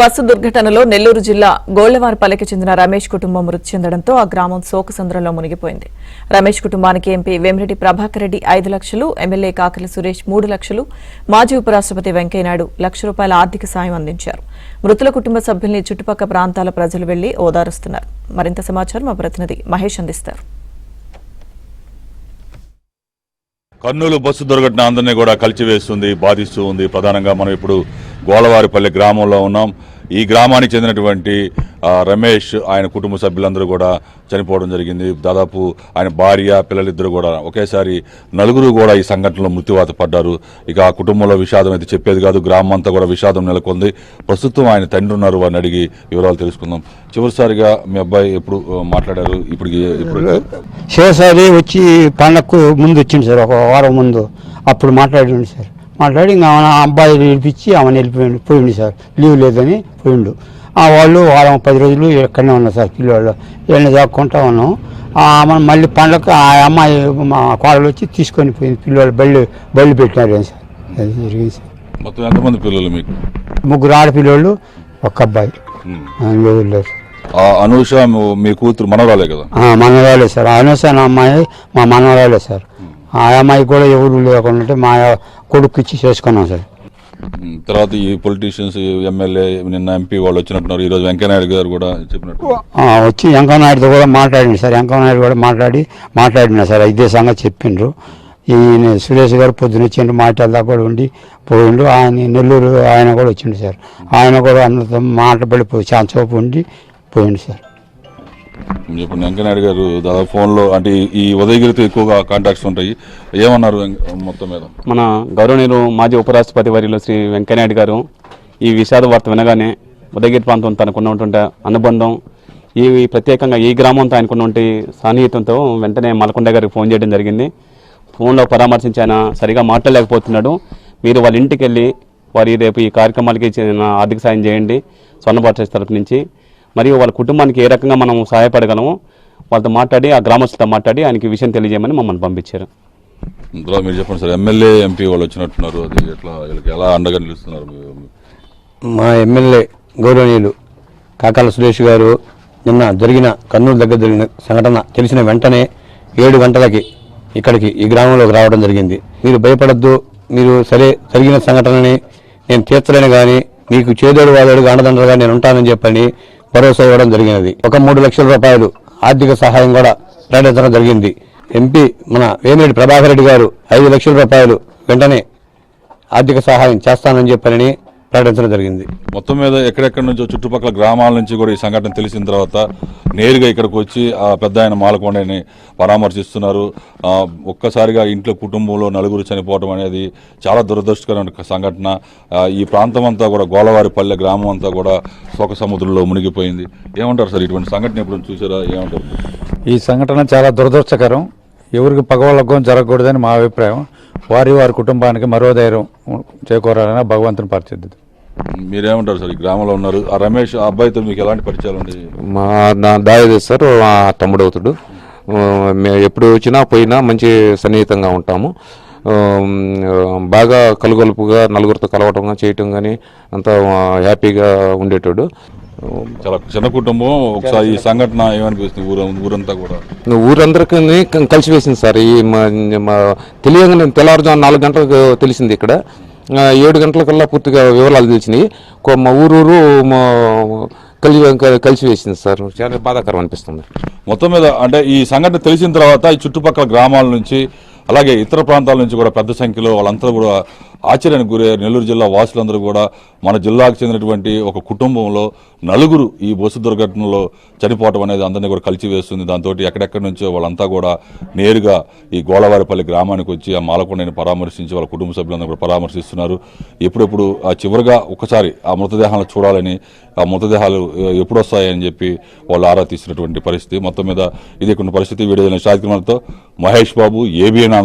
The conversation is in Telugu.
బస్సు దుర్ఘటనలో నెల్లూరు జిల్లా గోళ్లవారిపల్లెకి చెందిన రమేష్ కుటుంబం మృతి చెందడంతో ఆ గ్రామం శోకసంద్రంలో మునిగిపోయింది. రమేష్ కుటుంబానికి ఎంపీ వేమిరెడ్డి ప్రభాకర్ రెడ్డి 5 లక్షలు, ఎమ్మెల్యే కాకలి సురేష్ 3 లక్షలు, మాజీ ఉపరాష్ట్రపతి వెంకయ్యనాయుడు ₹1,00,000 ఆర్థిక సాయం అందించారు. మృతుల కుటుంబ సభ్యుల్ని చుట్టుపక్కల ప్రాంతాల ప్రజలు వెళ్లి ఓదారుస్తున్నారు. మరింత సమాచారం మా ప్రతినిధి మహేష్ అందిస్తారు. కర్నూలు బస్సు దుర్ఘటన అందరినీ కూడా కలిచివేస్తుంది, బాధిస్తూ ఉంది. ప్రధానంగా మనం ఇప్పుడు గోళ్లవారిపల్లి గ్రామంలో ఉన్నాం. ఈ గ్రామానికి చెందినటువంటి రమేష్, ఆయన కుటుంబ సభ్యులందరూ కూడా చనిపోవడం జరిగింది. దాదాపు ఆయన భార్య, పిల్లలిద్దరూ కూడా ఒకేసారి నలుగురు కూడా ఈ సంఘటనలో మృత్యువాత పడ్డారు. ఇక ఆ కుటుంబంలో విషాదం అయితే చెప్పేది కాదు, గ్రామం అంతా కూడా విషాదం నెలకొంది. ప్రస్తుతం ఆయన తండ్రి ఉన్నారు, వారిని అడిగి వివరాలు తెలుసుకుందాం. చివరిసారిగా మీ అబ్బాయి ఎప్పుడు మాట్లాడారు? ఇప్పుడు చివరిసారి వచ్చి పండగకు ముందు వచ్చింది సార్, ఒక వారం ముందు. అప్పుడు మాట్లాడిండు సార్. మాట్లాడి ఇంకా అబ్బాయి పిలిపించి ఆమెను పోయిండు సార్. లీవ్ లేదని పోయిండు. వాళ్ళు వారం 10 రోజులు ఎక్కడనే ఉన్నారు సార్. పిల్లవాళ్ళు ఏళ్ళని దాక్కుంటా ఉన్నాం. మళ్ళీ పండగ ఆ అమ్మాయి మా కోడలు వచ్చి తీసుకొని పోయింది. పిల్లవాళ్ళు బళ్ళు పెట్టినారు సార్. అది జరిగింది సార్. మొత్తం ఎంతమంది పిల్లలు మీకు? 3 ఆడపిల్లలు, ఒక అబ్బాయి. అనూష మీ కూతురు మనవరాలే కదా? మనవరాలే సార్. అనూష అనే అమ్మాయి మా మనవరాలే సార్. ఆ అమ్మాయి కూడా ఎవరు లేకుండా మా కొడుకు ఇచ్చి చేసుకున్నాం సార్. తర్వాత ఈ పొలిటీషియన్స్, ఎమ్మెల్యే, నిన్న ఎంపీ వాళ్ళు వచ్చినట్టున్నారు. ఈరోజు వెంకయ్యనాయుడు గారు కూడా చెప్పినట్టు వచ్చి వెంకయ్యనాయుడుతో కూడా మాట్లాడింది సార్. వెంకయ్యనాయుడు కూడా మాట్లాడినా సార్. ఇదే సంగతి చెప్పిండ్రు. ఈయన సురేష్ గారు పొద్దున వచ్చిండు, మాట్లాడదా కూడా ఉండి పోయిండు. ఆయన నెల్లూరు ఆయన కూడా వచ్చిండు సార్. ఆయన కూడా అందరితో మాట్లాడిపోయి చాలా చూపు ఉండి పోయిండు సార్. ఇప్పుడు వెంకయ్యనాయుడు గారు దాదాపు ఫోన్లో, అంటే ఈ ఉదయగిరితో ఎక్కువగా కాంటాక్ట్స్ ఉంటాయి, ఏమన్నారు మొత్తం మీద? మన గౌరవనీయులు మాజీ ఉపరాష్ట్రపతి వర్యులు శ్రీ వెంకయ్యనాయుడు గారు ఈ విషాద వార్త వినగానే ఉదయగిరి ప్రాంతం తనకున్నటువంటి అనుబంధం, ఈ ప్రత్యేకంగా ఈ గ్రామంతో ఆయనకున్నటువంటి సాన్నిహితంతో వెంటనే మలకొండ గారికి ఫోన్ చేయడం జరిగింది. ఫోన్లో పరామర్శించి ఆయన సరిగా మాట్లాడలేకపోతున్నాడు. మీరు వాళ్ళ ఇంటికి వెళ్ళి వారి రేపు ఈ కార్యక్రమాలకి ఆర్థిక సాయం చేయండి స్వర్ణభారతి తరఫు నుంచి, మరియు వాళ్ళ కుటుంబానికి ఏ రకంగా మనం సహాయపడగలమో వాళ్ళతో మాట్లాడి, ఆ గ్రామస్తులతో మాట్లాడి ఆయనకి విషయం తెలియజేయమని మమ్మల్ని పంపించారు. మీరు చెప్పండి సార్, ఎమ్మెల్యే, ఎంపీ వాళ్ళు వచ్చినట్టున్నారు, అది ఎట్లా, వీళ్ళకి ఎలా అండగా నిలుస్తున్నారు? మా ఎమ్మెల్యే గౌరవనీయులు కాకాల సురేష్ గారు నిన్న కర్నూలు దగ్గర జరిగిన సంఘటన తెలిసిన వెంటనే 7 గంటలకి ఇక్కడికి ఈ గ్రామంలోకి రావడం జరిగింది. మీరు భయపడద్దు, మీరు సరే జరిగిన సంఘటనని నేను తీర్చలేను కానీ మీకు చేదోడు వాదోడుగా అండదండలుగా నేను ఉంటానని చెప్పని భరోసా ఇవ్వడం జరిగినది. ఒక ₹3 లక్షల ఆర్థిక సహాయం కూడా ప్రకటించడం జరిగింది. ఎంపీ మన వేమిరెడ్డి ప్రభాకర్ రెడ్డి గారు ₹5 లక్షల వెంటనే ఆర్థిక సహాయం చేస్తానని చెప్పని ప్రకటించడం జరిగింది. మొత్తం మీద ఎక్కడెక్కడి నుంచో చుట్టుపక్కల గ్రామాల నుంచి కూడా ఈ సంఘటన తెలిసిన తర్వాత నేరుగా ఇక్కడికి వచ్చి ఆ పెద్ద ఆయన మాలకొండని పరామర్శిస్తున్నారు. ఒక్కసారిగా ఇంట్లో కుటుంబంలో నలుగురు చనిపోవడం అనేది చాలా దురదృష్టకరమైన సంఘటన. ఈ ప్రాంతం అంతా కూడా గోళ్లవారిపల్లె గ్రామం అంతా కూడా శోక సముద్రంలో మునిగిపోయింది. ఏమంటారు సార్, ఇటువంటి సంఘటన ఎప్పుడు చూసారా? ఏమంటారు? ఈ సంఘటన చాలా దురదృష్టకరం. ఎవరికి పగవాళ్ళకం జరగకూడదని మా అభిప్రాయం. వారి కుటుంబానికి మరో ధైర్యం చేకూరాలని భగవంతుని పరిస్థితి. మీరేమంటారు సార్? ఈ గ్రామంలో ఉన్నారు, ఆ రమేష్ అబ్బాయితో మీకు ఎలాంటి పరిచయాలు ఉండేవి? నా దాయి సార్, మా తమ్ముడు అవుతాడు. మేము ఎప్పుడు వచ్చినా పోయినా మంచి సన్నిహితంగా ఉంటాము. బాగా కలుగొలుపుగా నలుగురితో కలవటం చేయటం కానీ అంతా హ్యాపీగా ఉండేటోడు. చాలా చిన్న కుటుంబం. ఒకసారి ఈ సంఘటన ఏమనిపిస్తుంది? ఊరంతా కూడా, ఊరందరికీ కలిసి వేసింది సార్. ఈ తెలియగానే తెల్లవారుజాము 4 గంటలకు తెలిసింది. ఇక్కడ 7 గంటలకల్లా పూర్తిగా వివరాలు తెలిసినాయి. మా ఊరు కలిసి వేసింది సార్. చాలా బాధాకరం అనిపిస్తుంది. మొత్తం మీద అంటే ఈ సంఘటన తెలిసిన తర్వాత ఈ చుట్టుపక్కల గ్రామాల నుంచి, అలాగే ఇతర ప్రాంతాల నుంచి కూడా పెద్ద సంఖ్యలో వాళ్ళంతా కూడా ఆశ్చర్యానికి గురయ్యారు. నెల్లూరు జిల్లా వాసులందరూ కూడా మన జిల్లాకు చెందినటువంటి ఒక కుటుంబంలో నలుగురు ఈ బస్సు దుర్ఘటనలో చనిపోవటం అనేది అందరినీ కూడా కలిసివేస్తుంది. దాంతో ఎక్కడెక్కడి నుంచో వాళ్ళంతా కూడా నేరుగా ఈ గోళ్లవారిపల్లి గ్రామానికి వచ్చి ఆ మాలకొండని పరామర్శించి వాళ్ళ కుటుంబ సభ్యులందరూ కూడా పరామర్శిస్తున్నారు. ఎప్పుడెప్పుడు చివరిగా ఒకసారి ఆ మృతదేహాలను చూడాలని, ఆ మృతదేహాలు ఎప్పుడు వస్తాయని చెప్పి వాళ్ళు ఆరా తీసినటువంటి పరిస్థితి. మొత్తం మీద ఇది కొన్ని పరిస్థితి. వీడియో కార్యక్రమాలతో మహేష్ బాబు, ఏబిఎన్ ఆంధ్రజ్యోతి.